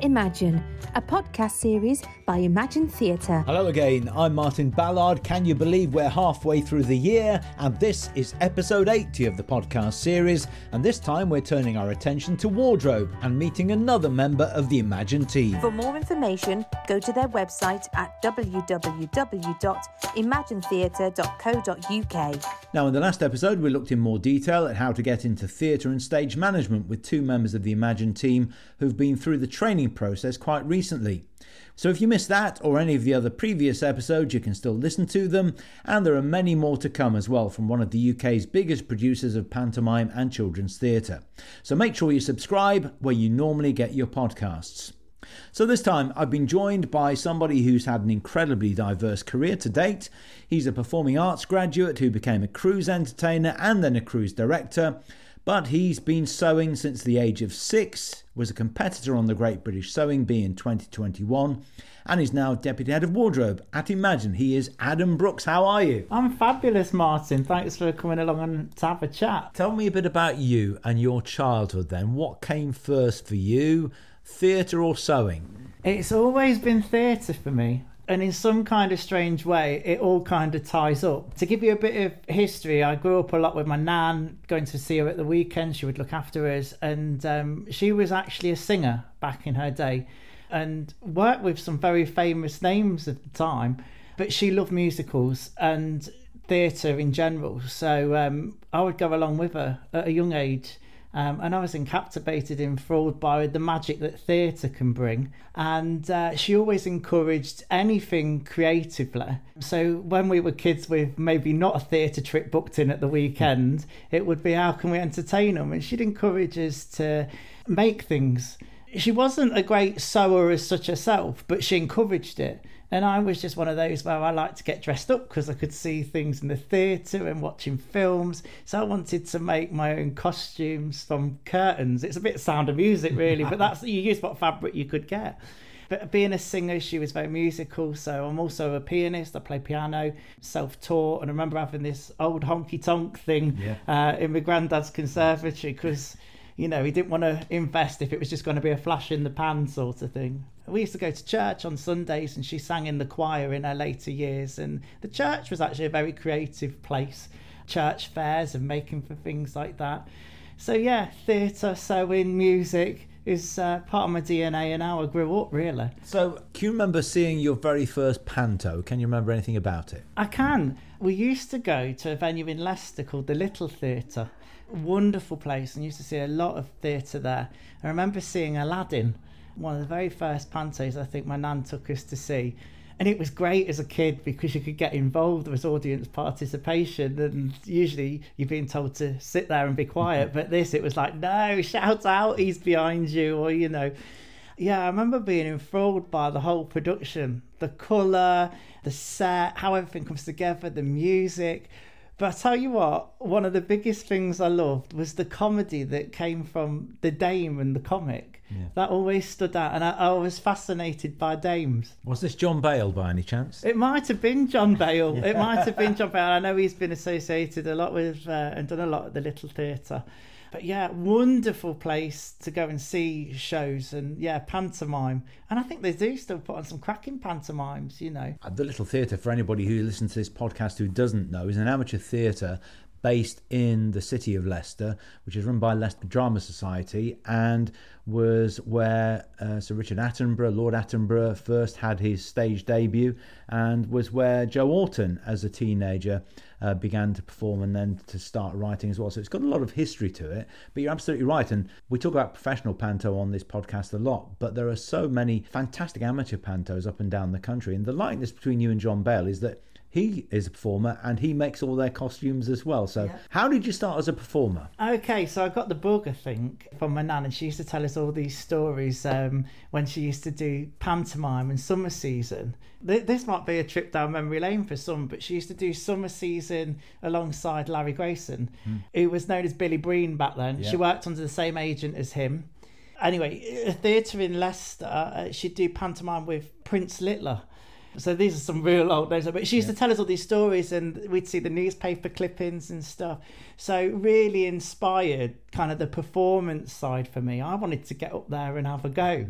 Imagine, a podcast series by Imagine Theatre. Hello again, I'm Martin Ballard. Can you believe we're halfway through the year? And this is episode 80 of the podcast series. And this time we're turning our attention to wardrobe and meeting another member of the Imagine team. For more information, go to their website at www.imaginetheatre.co.uk. Now, in the last episode, we looked in more detail at how to get into theatre and stage management with two members of the Imagine team who've been through the training process quite recently. So if you missed that or any of the other previous episodes, you can still listen to them, and there are many more to come as well from one of the UK's biggest producers of pantomime and children's theatre. So make sure you subscribe where you normally get your podcasts. So this time I've been joined by somebody who's had an incredibly diverse career to date. He's a performing arts graduate who became a cruise entertainer and then a cruise director. But he's been sewing since the age of 6, was a competitor on the Great British Sewing Bee in 2021, and is now Deputy Head of Wardrobe at Imagine. He is Adam Brooks. How are you? I'm fabulous, Martin. Thanks for coming along and to have a chat. Tell me a bit about you and your childhood then. What came first for you, theatre or sewing? It's always been theatre for me. And in some kind of strange way, it all kind of ties up. To give you a bit of history, I grew up a lot with my nan, going to see her at the weekend. She would look after us. And she was actually a singer back in her day and worked with some very famous names at the time. But she loved musicals and theatre in general. So I would go along with her at a young age. And I was captivated, enthralled by the magic that theatre can bring. And she always encouraged anything creatively. So when we were kids with maybe not a theatre trip booked in at the weekend, it would be, how can we entertain them? And she'd encourage us to make things. She wasn't a great sewer as such herself, but she encouraged it. And I was just one of those where I liked to get dressed up because I could see things in the theatre and watching films. So I wanted to make my own costumes from curtains. It's a bit Sound of Music, really, but that's, you use what fabric you could get. But being a singer, she was very musical. So I'm also a pianist. I play piano, self-taught. And I remember having this old honky-tonk thing in my granddad's conservatory because, you know, he didn't want to invest if it was just going to be a flash in the pan sort of thing. We used to go to church on Sundays and she sang in the choir in her later years. And the church was actually a very creative place. Church fairs and making for things like that. So yeah, theatre, sewing, music is part of my DNA and how I grew up, really. So can you remember seeing your very first panto? Can you remember anything about it? I can. We used to go to a venue in Leicester called the Little Theatre. Wonderful place, and used to see a lot of theatre there. I remember seeing Aladdin, one of the very first pantos I think my nan took us to see, and it was great as a kid because you could get involved. There was audience participation, and usually you're being told to sit there and be quiet, but this, it was like, no, shout out, he's behind you, or you know. Yeah, I remember being enthralled by the whole production, the colour, the set, how everything comes together, the music. But I tell you what, one of the biggest things I loved was the comedy that came from the dame and the comic. Yeah. That always stood out, and I was fascinated by dames. Was this John Bale by any chance? It might have been John Bale. It might have been John Bale. I know he's been associated a lot with and done a lot at the Little Theatre. But yeah, wonderful place to go and see shows and yeah, pantomime. And I think they do still put on some cracking pantomimes, you know. The Little Theatre, for anybody who listens to this podcast who doesn't know, is an amateur theatre based in the city of Leicester, which is run by Leicester Drama Society, and was where Sir Richard Attenborough, Lord Attenborough, first had his stage debut, and was where Joe Orton, as a teenager, began to perform and then to start writing as well. So it's got a lot of history to it, but you're absolutely right. And we talk about professional panto on this podcast a lot, but there are so many fantastic amateur pantos up and down the country. And the likeness between you and John Bale is that he is a performer and he makes all their costumes as well. So How did you start as a performer? Okay, so I got the bug, I think, from my nan, and she used to tell us all these stories when she used to do pantomime in summer season. This might be a trip down memory lane for some, but she used to do summer season alongside Larry Grayson, who was known as Billy Breen back then. Yeah. She worked under the same agent as him. Anyway, a theatre in Leicester, she'd do pantomime with Prince Littler. So these are some real old names. But she used to tell us all these stories and we'd see the newspaper clippings and stuff. So really inspired kind of the performance side for me. I wanted to get up there and have a go.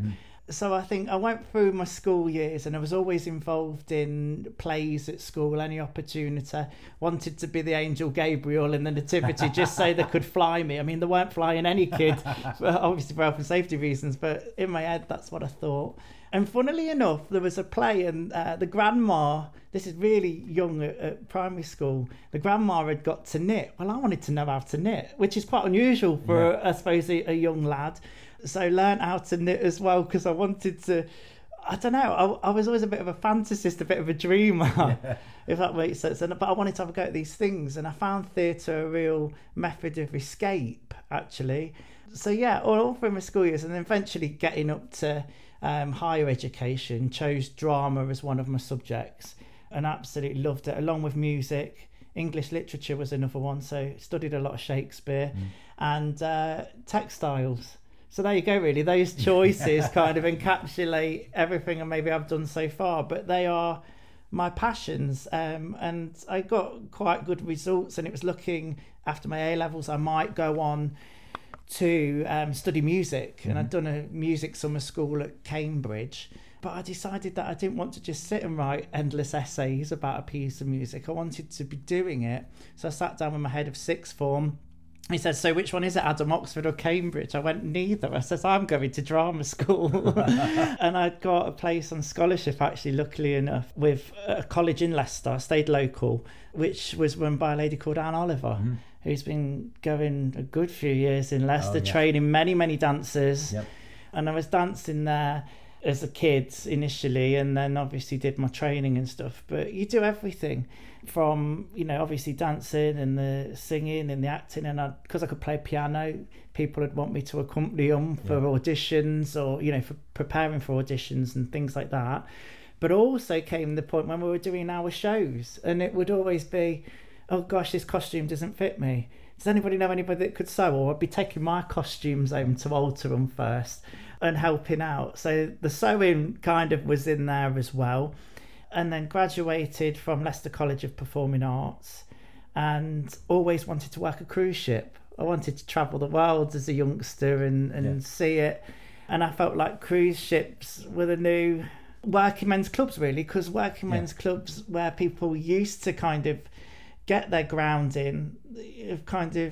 So I think I went through my school years and I was always involved in plays at school, any opportunity. Wanted to be the angel Gabriel in the Nativity just so they could fly me. I mean, they weren't flying any kid, obviously for health and safety reasons, but in my head, that's what I thought. And funnily enough, there was a play and the grandma, this is really young at primary school, the grandma had got to knit. Well, I wanted to know how to knit, which is quite unusual for, I suppose, a young lad. So learned how to knit as well because I wanted to, I don't know, I was always a bit of a fantasist, a bit of a dreamer, if that makes sense. But I wanted to have a go at these things, and I found theatre a real method of escape, actually. So yeah, all through my school years, and then eventually getting up to higher education, chose drama as one of my subjects and absolutely loved it, along with music. English literature was another one, so studied a lot of Shakespeare and textiles. So there you go, really. Those choices kind of encapsulate everything and maybe I've done so far, but they are my passions. And I got quite good results, and it was looking after my A-levels, I might go on to study music. And I'd done a music summer school at Cambridge, but I decided that I didn't want to just sit and write endless essays about a piece of music. I wanted to be doing it. So I sat down with my head of sixth form. He said, so which one is it, Adam, Oxford or Cambridge? I went, neither. I said, I'm going to drama school. And I'd got a place on scholarship, actually, luckily enough, with a college in Leicester. I stayed local, which was run by a lady called Anne Oliver, who's been going a good few years in Leicester, training many, many dancers. And I was dancing there as a kid initially, and then obviously did my training and stuff. But you do everything from, you know, obviously dancing and the singing and the acting, and because I could play piano, people would want me to accompany them for auditions, or, you know, for preparing for auditions and things like that. But also came the point when we were doing our shows, and it would always be, oh gosh, this costume doesn't fit me. Does anybody know anybody that could sew? Or I'd be taking my costumes home to alter them first and helping out. So the sewing kind of was in there as well. And then graduated from Leicester College of Performing Arts and always wanted to work a cruise ship. I wanted to travel the world as a youngster and see it. And I felt like cruise ships were the new working men's clubs, really, because working men's clubs where people used to kind of get their grounding have kind of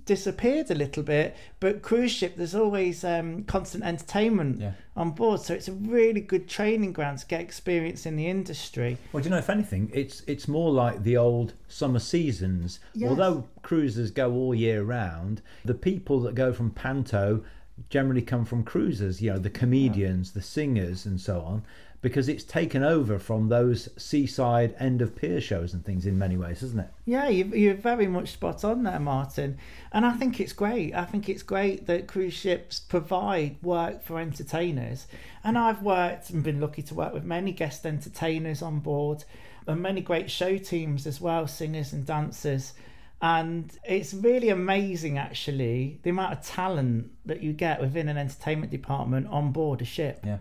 disappeared a little bit. But cruise ship, there's always constant entertainment on board, so it's a really good training ground to get experience in the industry. Well, do you know, if anything, it's more like the old summer seasons. Although cruisers go all year round, the people that go from Panto generally come from cruisers, you know, the comedians, the singers and so on, because it's taken over from those seaside end of pier shows and things in many ways, isn't it? Yeah, you're very much spot on there, Martin. And I think it's great. I think it's great that cruise ships provide work for entertainers. And I've worked and been lucky to work with many guest entertainers on board and many great show teams as well, singers and dancers. And it's really amazing, actually, the amount of talent that you get within an entertainment department on board a ship. Yeah.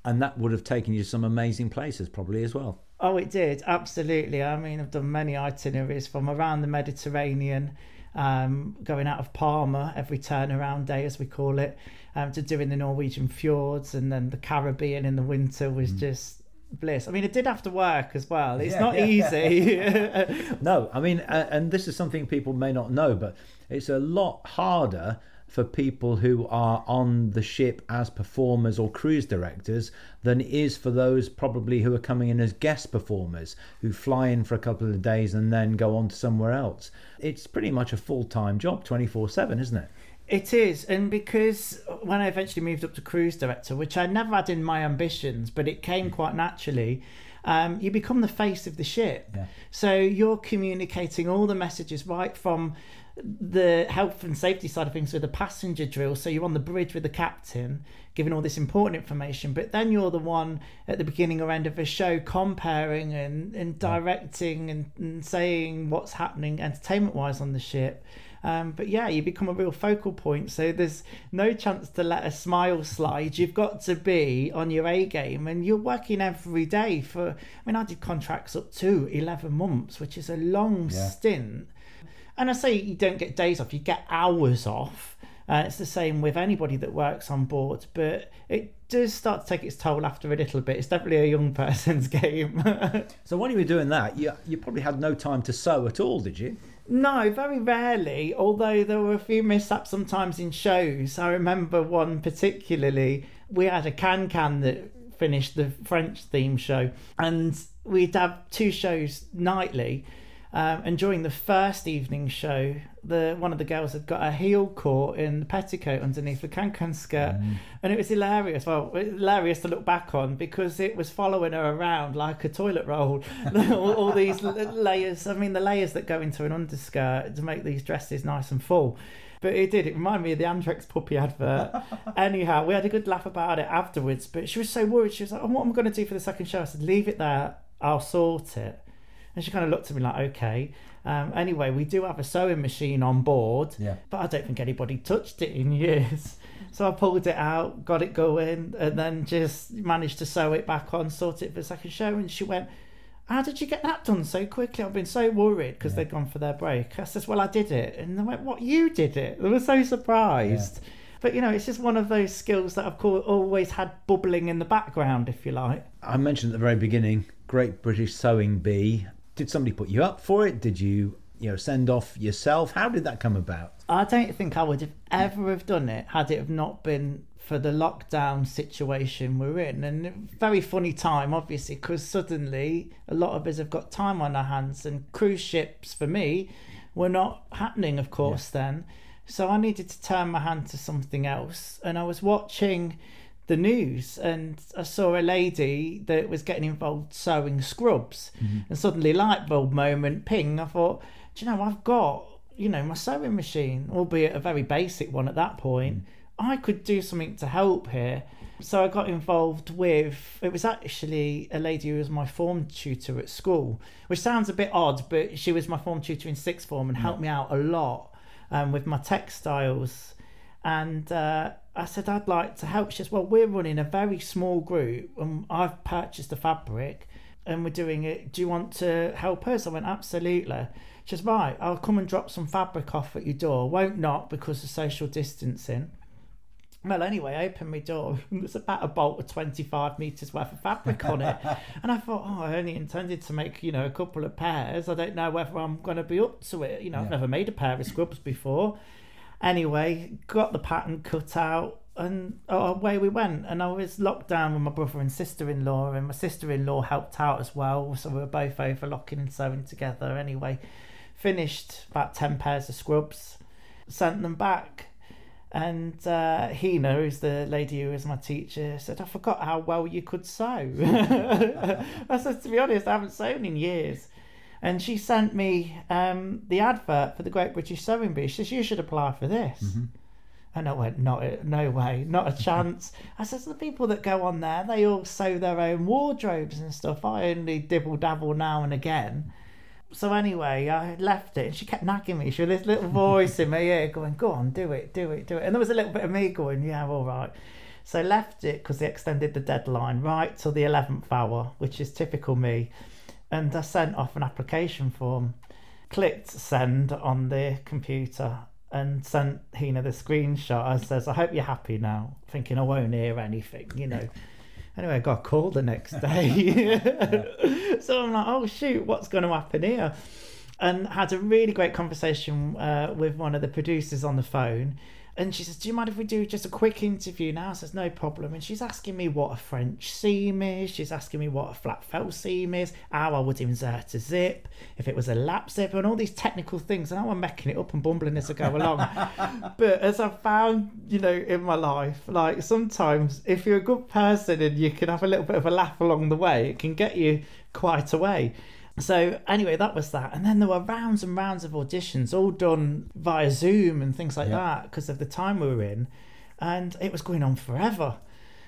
And that would have taken you to some amazing places probably as well. Oh, it did, absolutely. I mean, I've done many itineraries from around the Mediterranean, going out of Palma every turnaround day, as we call it, to doing the Norwegian fjords, and then the Caribbean in the winter was just bliss. I mean, it did have to work as well. It's not easy. No, I mean, and this is something people may not know, but it's a lot harder for people who are on the ship as performers or cruise directors than it is for those probably who are coming in as guest performers who fly in for a couple of days and then go on to somewhere else. It's pretty much a full-time job, 24/7, isn't it? It is. And because when I eventually moved up to cruise director, which I never had in my ambitions, but it came quite naturally, you become the face of the ship. So you're communicating all the messages right from the health and safety side of things with the passenger drill, so you're on the bridge with the captain giving all this important information, but then you're the one at the beginning or end of a show comparing and directing and saying what's happening entertainment wise on the ship. But yeah, you become a real focal point, so there's no chance to let a smile slide. You've got to be on your A game, and you're working every day for, I mean, I did contracts up to 11 months, which is a long stint. And I say you don't get days off, you get hours off, It's the same with anybody that works on board, but it does start to take its toll after a little bit. It's definitely a young person's game. So when you were doing that, you probably had no time to sew at all, did you? No, very rarely, although there were a few mishaps sometimes in shows. I remember one particularly. We had a can that finished the French theme show, and we'd have 2 shows nightly. And during the first evening show, one of the girls had got her heel caught in the petticoat underneath the can skirt, and it was hilarious. Well, hilarious to look back on, because it was following her around like a toilet roll. all these layers. I mean, the layers that go into an underskirt to make these dresses nice and full. But it reminded me of the Andrex puppy advert. Anyhow, we had a good laugh about it afterwards, but she was so worried. She was like, what am I going to do for the second show? I said, leave it there, I'll sort it. And she kind of looked at me like, okay. Anyway, we do have a sewing machine on board, but I don't think anybody touched it in years. So I pulled it out, got it going, and then just managed to sew it back on, sort it for the second show. And she went, how did you get that done so quickly? I've been so worried, because they'd gone for their break. I said, well, I did it. And they went, what, you did it? They were so surprised. Yeah. But, it's just one of those skills that I've always had bubbling in the background, if you like. I mentioned at the very beginning, Great British Sewing Bee. Did somebody put you up for it? Did you, send off yourself? How did that come about? I don't think I would have ever have done it had it have not been for the lockdown situation we're in. And very funny time, obviously, because suddenly a lot of us have got time on our hands, and cruise ships for me were not happening, of course, then. So I needed to turn my hand to something else. And I was watching the news, and I saw a lady that was getting involved sewing scrubs, and suddenly light bulb moment, ping. I thought, do you know, I've got my sewing machine, albeit a very basic one at that point. I could do something to help here. So I got involved with, it was actually a lady who was my form tutor at school, which sounds a bit odd, but she was my form tutor in sixth form and helped me out a lot with my textiles. And I said, I'd like to help. She says, well, we're running a very small group, and I've purchased the fabric and we're doing it. Do you want to help us? I went, absolutely. She says, right, I'll come and drop some fabric off at your door. Won't knock because of social distancing. Well, anyway, I opened my door. There's about a bolt of 25 metres worth of fabric on it. And I thought, I only intended to make, a couple of pairs. I don't know whether I'm going to be up to it. I've never made a pair of scrubs before. Anyway, got the pattern cut out, and away we went. And I was locked down with my brother and sister-in-law, and my sister-in-law helped out as well. So we were both overlocking and sewing together. Anyway, finished about 10 pairs of scrubs, sent them back. And Hina, who's the lady who was my teacher, said, I forgot how well you could sew. I said, to be honest, I haven't sewn in years. And she sent me the advert for the Great British Sewing Bee. She says, you should apply for this. And I went, no way, not a chance. I said, the people that go on there, they all sew their own wardrobes and stuff. I only dibble-dabble now and again. So anyway, I left it, and she kept nagging me. She had this little voice in my ear going, go on, do it. And there was a little bit of me going, yeah, all right. So I left it because they extended the deadline right till the 11th hour, which is typical me. And I sent off an application form, clicked send on the computer, and sent Hina the screenshot. I says, I hope you're happy now, thinking I won't hear anything, Anyway, I got a call the next day. So I'm like, oh, shoot, what's going to happen here? And had a really great conversation with one of the producers on the phone. And she says, do you mind if we do just a quick interview now? I says, no problem. And she's asking me what a French seam is. She's asking me what a flat fell seam is, how I would insert a zip, if it was a lap zip, and all these technical things. And I'm making it up and bumbling as I go along. But as I've found, in my life, like sometimes if you're a good person and you can have a little bit of a laugh along the way, it can get you quite a way. So anyway, that was that. And then there were rounds and rounds of auditions, all done via Zoom and things like that because of the time we were in. And it was going on forever.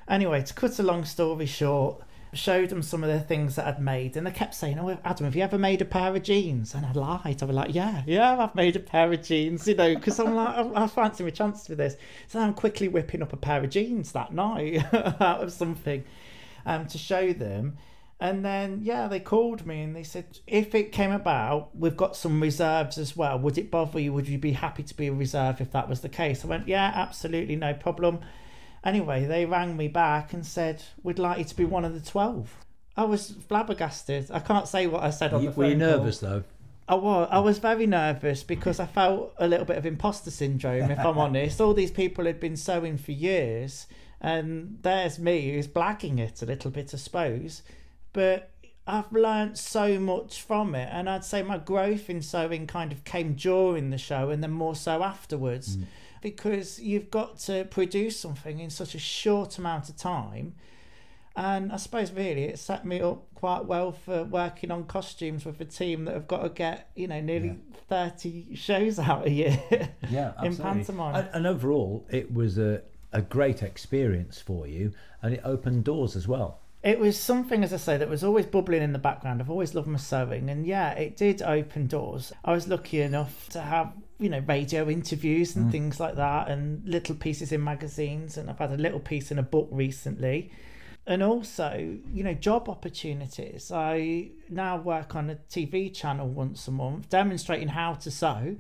Anyway, to cut a long story short, showed them some of the things that I'd made. And they kept saying, oh, Adam, have you ever made a pair of jeans? And I lied. I was like, yeah, I've made a pair of jeans, because I'm like, I fancy my chances with this. So I'm quickly whipping up a pair of jeans that night out of something to show them. And then, they called me and they said, if it came about, we've got some reserves as well. Would it bother you? Would you be happy to be a reserve if that was the case? I went, yeah, absolutely, no problem. Anyway, they rang me back and said, we'd like you to be one of the 12. I was flabbergasted. I can't say what I said on the phone. Were you nervous, though? I was very nervous because I felt a little bit of imposter syndrome, if I'm honest. All these people had been sewing for years, and there's me who's blagging it a little bit, I suppose. But I've learnt so much from it, and I'd say my growth in sewing kind of came during the show and then more so afterwards, because you've got to produce something in such a short amount of time. And I suppose really it set me up quite well for working on costumes with a team that have got to get, nearly 30 shows out a year in pantomime. And overall, it was a great experience for you, and it opened doors as well. It was something, as I say, that was always bubbling in the background. I've always loved my sewing, and it did open doors. I was lucky enough to have, radio interviews and things like that, and little pieces in magazines, and I've had a little piece in a book recently. And also, job opportunities. I now work on a TV channel once a month, demonstrating how to sew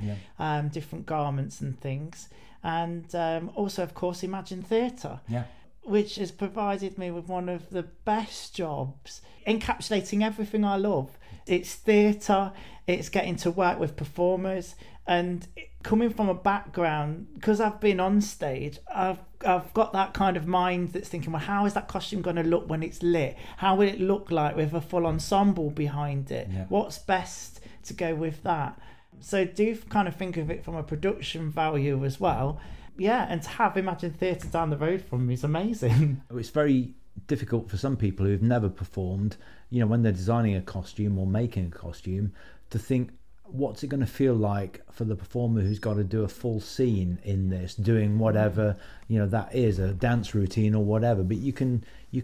different garments and things. And also, of course, Imagine Theatre. Yeah. Which has provided me with one of the best jobs, encapsulating everything I love. It's theatre, it's getting to work with performers, and coming from a background, because I've been on stage, I've got that kind of mind that's thinking, well, how is that costume going to look when it's lit? How will it look like with a full ensemble behind it? Yeah. What's best to go with that? So do kind of think of it from a production value as well. Yeah, and to have Imagine Theatre down the road from me is amazing. It's very difficult for some people who've never performed, when they're designing a costume or making a costume, to think, what's it going to feel like for the performer who's got to do a full scene in this, doing whatever, that is, a dance routine or whatever. But you can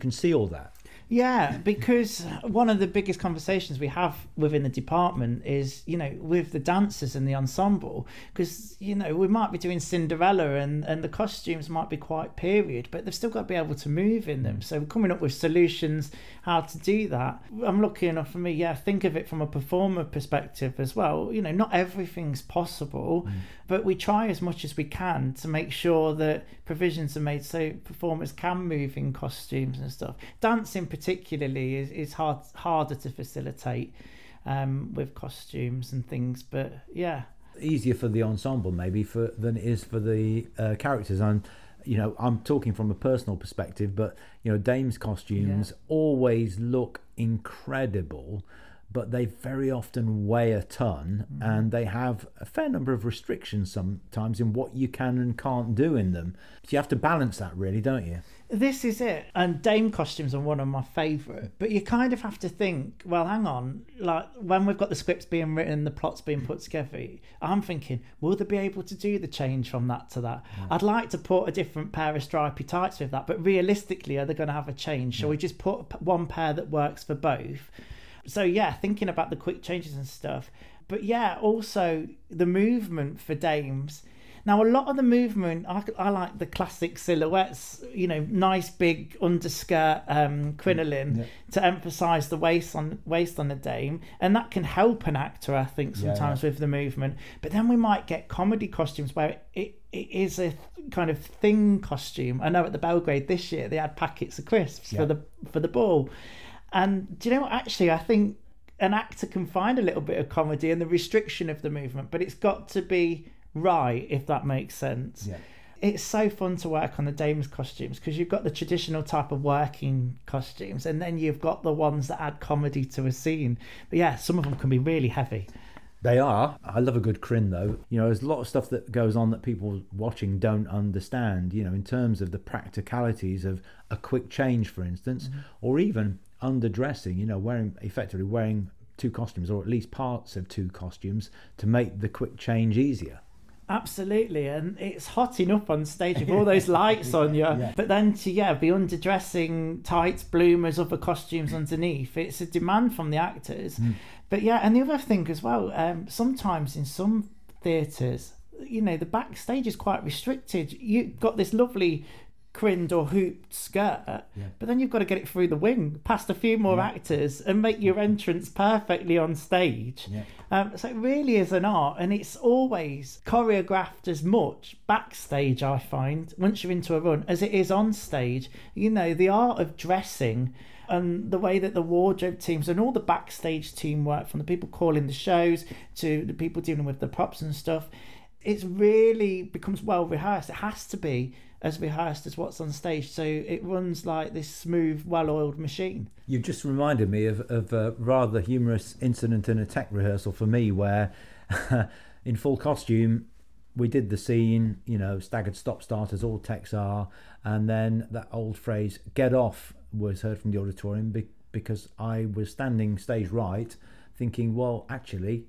see all that. Yeah, because one of the biggest conversations we have within the department is, with the dancers and the ensemble, because, we might be doing Cinderella and the costumes might be quite period, but they've still got to be able to move in them. So coming up with solutions, how to do that. I'm lucky enough for me, think of it from a performer perspective as well. Not everything's possible, but we try as much as we can to make sure that provisions are made so performers can move in costumes and stuff. Dancing particularly is harder to facilitate with costumes and things, but easier for the ensemble maybe than it is for the characters. And I'm talking from a personal perspective, but Dame's costumes always look incredible, but they very often weigh a ton, and they have a fair number of restrictions sometimes in what you can and can't do in them. So you have to balance that, really, don't you? This is it. And Dame costumes are one of my favourite. But you kind of have to think, well, hang on, like when we've got the scripts being written, the plots being put together, I'm thinking, will they be able to do the change from that to that? Yeah. I'd like to put a different pair of stripy tights with that, but realistically, are they going to have a change? Shall we just put one pair that works for both? So thinking about the quick changes and stuff. But also the movement for dames. Now, a lot of the movement, I like the classic silhouettes, nice big underskirt crinoline to emphasise the waist on a dame. And that can help an actor, I think, sometimes with the movement. But then we might get comedy costumes where it is a kind of thing costume. I know at the Belgrade this year, they had packets of crisps for the ball. And do you know what? Actually, I think an actor can find a little bit of comedy in the restriction of the movement, but it's got to be right, if that makes sense. Yeah. It's so fun to work on the dames' costumes because you've got the traditional type of working costumes, and then you've got the ones that add comedy to a scene. But some of them can be really heavy. They are. I love a good crin, though. There's a lot of stuff that goes on that people watching don't understand, in terms of the practicalities of a quick change, for instance, or even underdressing, wearing two costumes, or at least parts of two costumes, to make the quick change easier. Absolutely, and it's hot enough on stage with all those lights on you, but then to be underdressing tights, bloomers, other costumes underneath, it's a demand from the actors. But and the other thing as well, sometimes in some theatres, the backstage is quite restricted. You've got this lovely sequined or hooped skirt, but then you've got to get it through the wing, past a few more actors, and make your entrance perfectly on stage. So it really is an art, and it's always choreographed as much backstage, I find, once you're into a run, as it is on stage. You know, the art of dressing and the way that the wardrobe teams and all the backstage teamwork, from the people calling the shows to the people dealing with the props and stuff, it's really becomes well rehearsed. It has to be as rehearsed as what's on stage, so it runs like this smooth, well-oiled machine. You've just reminded me of a rather humorous incident in a tech rehearsal for me, where in full costume we did the scene, you know, staggered stop-start as all techs are, and then that old phrase "get off" was heard from the auditorium because I was standing stage right thinking, well, actually,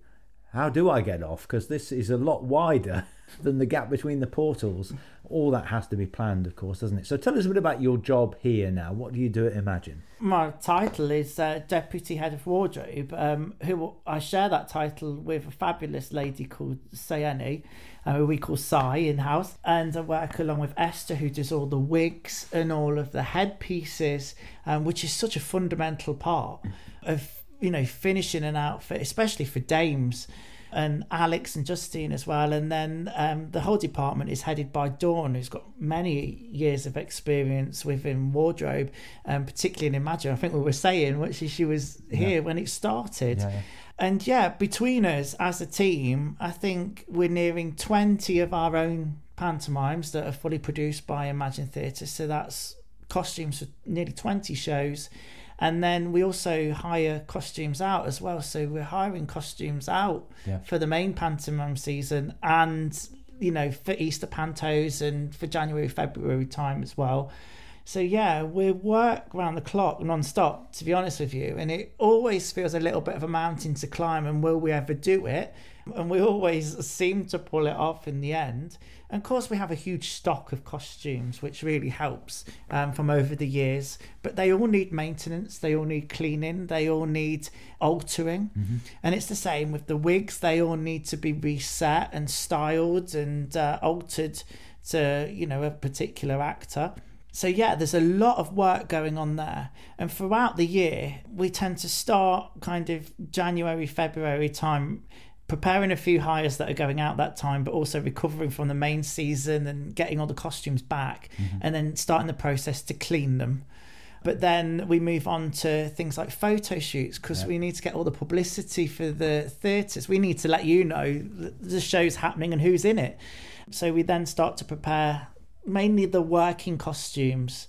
how do I get off? Because this is a lot wider than the gap between the portals. All that has to be planned, of course, doesn't it? So tell us a bit about your job here now. What do you do at Imagine? My title is Deputy Head of Wardrobe, who I share that title with a fabulous lady called Sayeni, who we call Sai in-house. And I work along with Esther, who does all the wigs and all of the headpieces, which is such a fundamental part of, you know, finishing an outfit, especially for dames, and Alex and Justine as well. And then the whole department is headed by Dawn, who's got many years of experience within wardrobe, particularly in Imagine. I think we were saying, which she was here when it started. And between us as a team, I think we're nearing 20 of our own pantomimes that are fully produced by Imagine Theatre. So that's costumes for nearly 20 shows. And then we also hire costumes out as well. So we're hiring costumes out for the main pantomime season, and, you know, for Easter pantos and for January, February time as well. So we work around the clock non-stop, to be honest with you. And it always feels a little bit of a mountain to climb, and will we ever do it? And we always seem to pull it off in the end. And of course, we have a huge stock of costumes, which really helps from over the years. But they all need maintenance, they all need cleaning, they all need altering. And it's the same with the wigs. They all need to be reset and styled and altered to, you know, a particular actor. So there's a lot of work going on there. And throughout the year, we tend to start kind of January, February time, preparing a few hires that are going out that time, but also recovering from the main season and getting all the costumes back, and then starting the process to clean them. But then we move on to things like photo shoots, because we need to get all the publicity for the theatres. We need to let you know the show's happening and who's in it. So we then start to prepare mainly the working costumes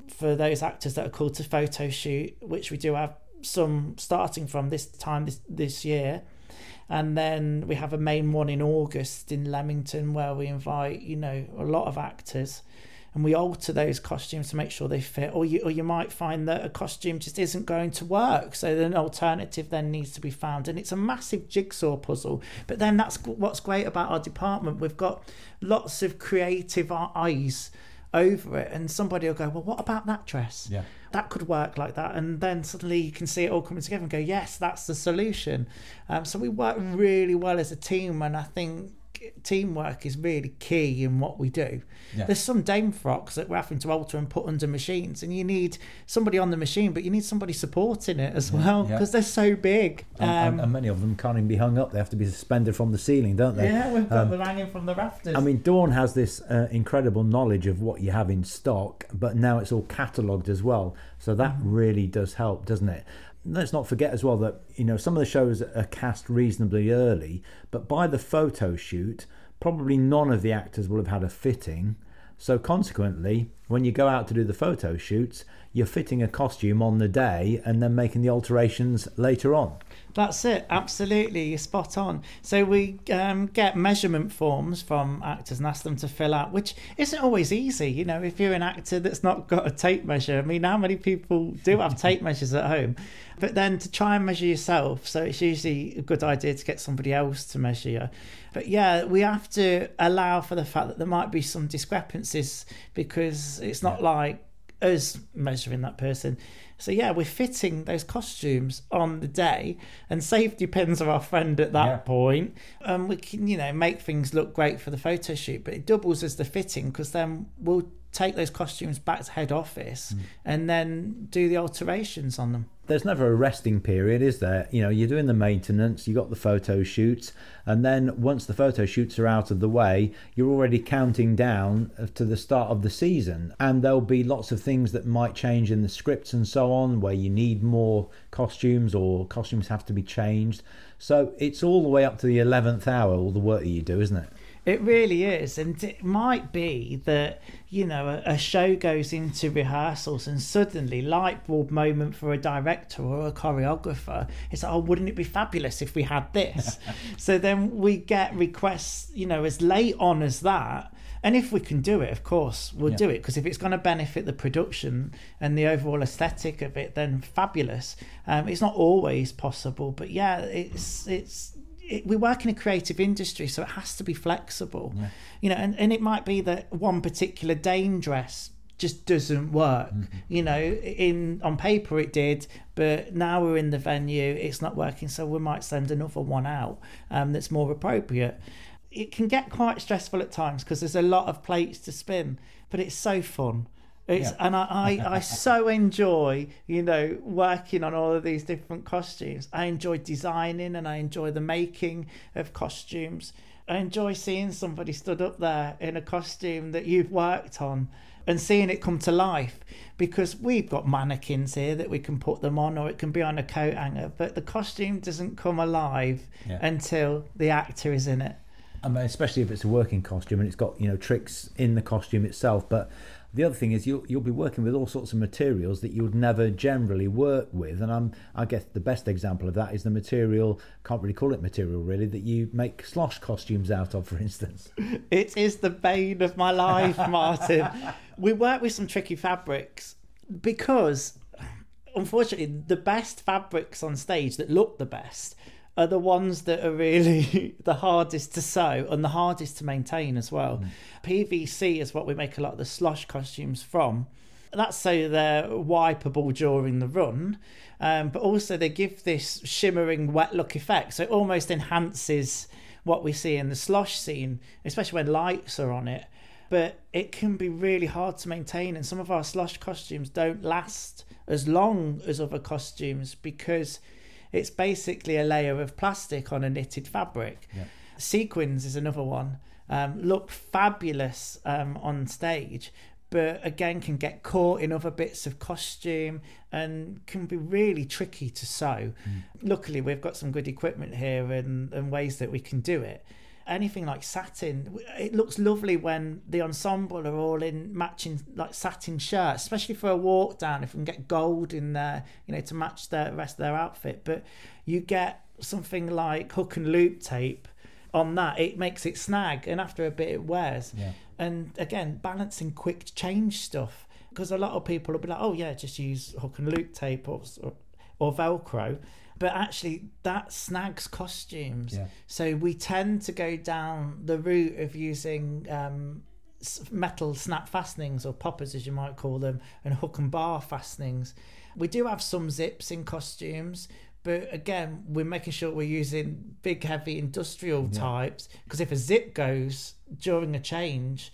for those actors that are called to photo shoot, which we do have some starting from this time this year. And then we have a main one in August in Leamington, where we invite, you know, a lot of actors, and we alter those costumes to make sure they fit. Or you might find that a costume just isn't going to work, so an alternative then needs to be found. And it's a massive jigsaw puzzle. But then that's what's great about our department. We've got lots of creative eyes over it, and somebody will go, well, what about that dress? That could work like that. And then suddenly you can see it all coming together and go, yes, that's the solution. So we work really well as a team, and I think teamwork is really key in what we do. There's some dame frocks that we're having to alter and put under machines, and you need somebody on the machine, but you need somebody supporting it as well, because they're so big. And many of them can't even be hung up. They have to be suspended from the ceiling, don't they? We've got them hanging from the rafters. I mean, Dawn has this incredible knowledge of what you have in stock, but now it's all catalogued as well. So that really does help, doesn't it? Let's not forget as well that, you know, some of the shows are cast reasonably early, but by the photo shoot, probably none of the actors will have had a fitting. So consequently, when you go out to do the photo shoots, you're fitting a costume on the day and then making the alterations later on. That's it, absolutely, you're spot on. So we get measurement forms from actors and ask them to fill out, which isn't always easy. You know, if you're an actor that's not got a tape measure, I mean, how many people do have tape measures at home? But then to try and measure yourself, so it's usually a good idea to get somebody else to measure you. But we have to allow for the fact that there might be some discrepancies, because it's not like us measuring that person. So yeah, we're fitting those costumes on the day, and safety pins are our friend at that point. And we can, make things look great for the photo shoot, but it doubles as the fitting, because then we'll take those costumes back to head office and then do the alterations on them. There's never a resting period, is there? You're doing the maintenance, you got the photo shoots, and then once the photo shoots are out of the way, you're already counting down to the start of the season. And there'll be lots of things that might change in the scripts and so on, where you need more costumes or costumes have to be changed. So it's all the way up to the 11th hour, all the work that you do, isn't it? It really is. And it might be that, a show goes into rehearsals and suddenly, light bulb moment for a director or a choreographer, it's like, oh, wouldn't it be fabulous if we had this? So then we get requests, as late on as that. And if we can do it, of course, we'll do it. Because if it's going to benefit the production and the overall aesthetic of it, then fabulous. It's not always possible. But yeah, we work in a creative industry, so it has to be flexible. And it might be that one particular Dane dress just doesn't work. On paper it did, but now we're in the venue, it's not working, so we might send another one out that's more appropriate. It can get quite stressful at times because there's a lot of plates to spin, but it's so fun. And I so enjoy, working on all of these different costumes. I enjoy designing and I enjoy the making of costumes. I enjoy seeing somebody stood up there in a costume that you've worked on and seeing it come to life, because we've got mannequins here that we can put them on, or it can be on a coat hanger, but the costume doesn't come alive until the actor is in it. I mean, especially if it's a working costume and it's got, tricks in the costume itself. But the other thing is you'll be working with all sorts of materials that you would never generally work with. And I guess the best example of that is the material, can't really call it material really, that you make slosh costumes out of, for instance. It is the bane of my life, Martin. We work with some tricky fabrics because, unfortunately, the best fabrics on stage that look the best are the ones that are really the hardest to sew and the hardest to maintain as well. PVC is what we make a lot of the slosh costumes from. That's so they're wipeable during the run, but also they give this shimmering wet look effect, so it almost enhances what we see in the slosh scene, especially when lights are on it. But it can be really hard to maintain, and some of our slosh costumes don't last as long as other costumes because it's basically a layer of plastic on a knitted fabric. Sequins is another one. Look fabulous on stage, but again can get caught in other bits of costume and can be really tricky to sew. Luckily, we've got some good equipment here and ways that we can do it. Anything like satin, it looks lovely when the ensemble are all in matching like satin shirts, especially for a walk down, if we can get gold in there, to match the rest of their outfit. But you get something like hook and loop tape on that, it makes it snag, and after a bit it wears. And again, balancing quick change stuff, because a lot of people will be like, oh yeah, just use hook and loop tape or Velcro. But actually, that snags costumes. So we tend to go down the route of using metal snap fastenings, or poppers as you might call them, and hook and bar fastenings. We do have some zips in costumes, but again, we're making sure we're using big, heavy industrial types, because if a zip goes during a change,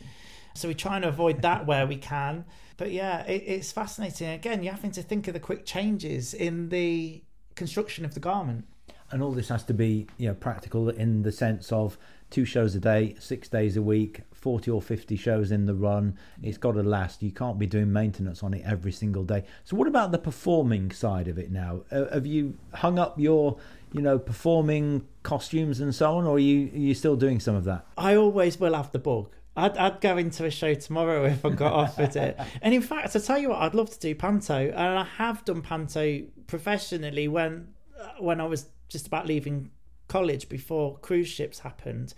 so we're trying to avoid that where we can. But yeah, it's fascinating. Again, you're having to think of the quick changes in the construction of the garment. And all this has to be practical in the sense of 2 shows a day, 6 days a week, 40 or 50 shows in the run. It's got to last. You can't be doing maintenance on it every single day. So what about the performing side of it now? Have you hung up your performing costumes and so on, or are you still doing some of that? I always will have the bug. I'd go into a show tomorrow if I got offered it. And in fact, I tell you what, I'd love to do panto, and I have done panto professionally when I was just about leaving college before cruise ships happened.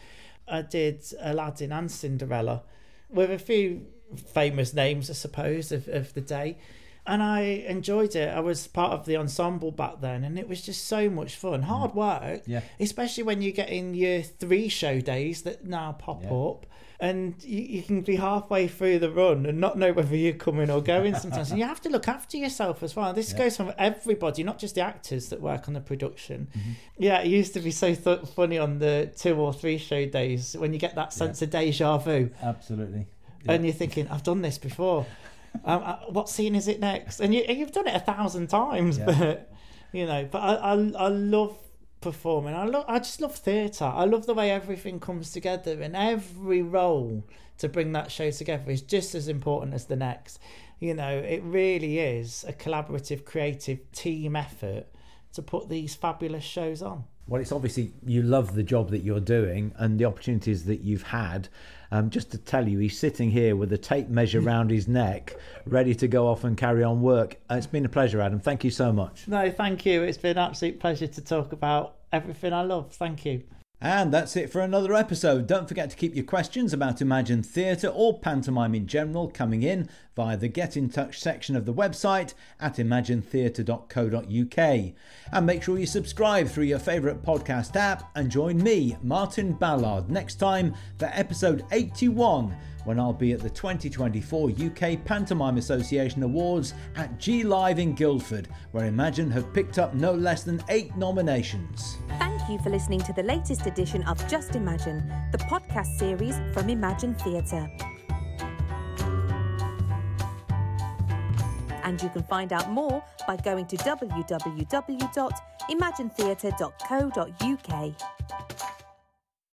I did Aladdin and Cinderella with a few famous names, I suppose, of the day. And I enjoyed it. I was part of the ensemble back then, and it was just so much fun. Hard work, especially when you get in year 3 show days that now pop up. And you can be halfway through the run and not know whether you're coming or going sometimes. And you have to look after yourself as well. This goes for everybody, not just the actors that work on the production. Yeah, it used to be so funny on the 2 or 3 show days when you get that sense of deja vu. Absolutely. And you're thinking, I've done this before. What scene is it next? And you've done it 1,000 times. But, but I love performing. I just love theatre. I love the way everything comes together, and every role to bring that show together is just as important as the next. It really is a collaborative, creative team effort to put these fabulous shows on. Well, it's obviously you love the job that you're doing and the opportunities that you've had. Just to tell you, he's sitting here with a tape measure around his neck, ready to go off and carry on work. It's been a pleasure, Adam. Thank you so much. No, thank you. It's been an absolute pleasure to talk about everything I love. Thank you. And that's it for another episode. Don't forget to keep your questions about Imagine Theatre or pantomime in general coming in via the Get in Touch section of the website at imaginetheatre.co.uk. And make sure you subscribe through your favourite podcast app and join me, Martin Ballard, next time for episode 81, when I'll be at the 2024 UK Pantomime Association Awards at G Live in Guildford, where Imagine have picked up no less than 8 nominations. Thank you for listening to the latest edition of Just Imagine, the podcast series from Imagine Theatre. And you can find out more by going to www.imaginetheatre.co.uk.